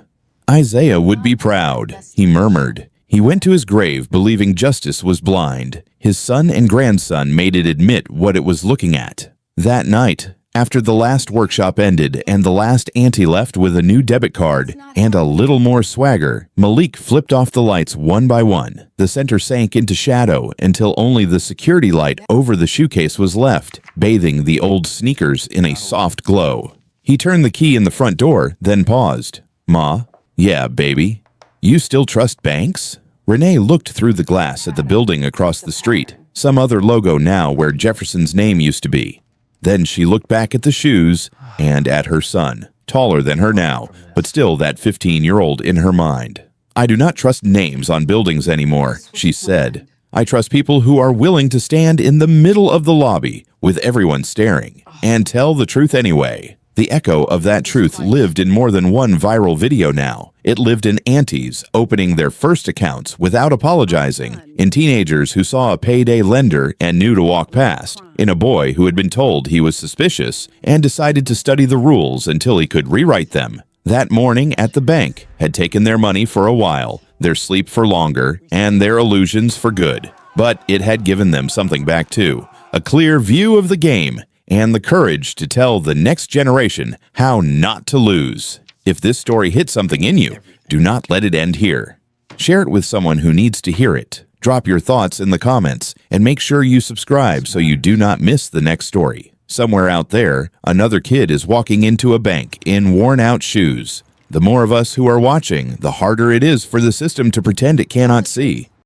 "Isaiah would be proud," he murmured. He went to his grave believing justice was blind. His son and grandson made it admit what it was looking at. That night, after the last workshop ended and the last auntie left with a new debit card and a little more swagger, Malik flipped off the lights one by one. The center sank into shadow until only the security light over the shoecase was left, bathing the old sneakers in a soft glow. He turned the key in the front door, then paused. "Ma?" "Yeah, baby." "You still trust banks?" Renee looked through the glass at the building across the street, some other logo now where Jefferson's name used to be. Then she looked back at the shoes and at her son, taller than her now, but still that 15-year-old in her mind. "I do not trust names on buildings anymore," she said. "I trust people who are willing to stand in the middle of the lobby with everyone staring and tell the truth anyway." The echo of that truth lived in more than one viral video now. It lived in aunties opening their first accounts without apologizing, in teenagers who saw a payday lender and knew to walk past, in a boy who had been told he was suspicious and decided to study the rules until he could rewrite them. That morning at the bank had taken their money for a while, their sleep for longer, and their illusions for good. But it had given them something back too, a clear view of the game, and the courage to tell the next generation how not to lose. If this story hit something in you, do not let it end here. Share it with someone who needs to hear it. Drop your thoughts in the comments, and make sure you subscribe so you do not miss the next story. Somewhere out there, another kid is walking into a bank in worn-out shoes. The more of us who are watching, the harder it is for the system to pretend it cannot see.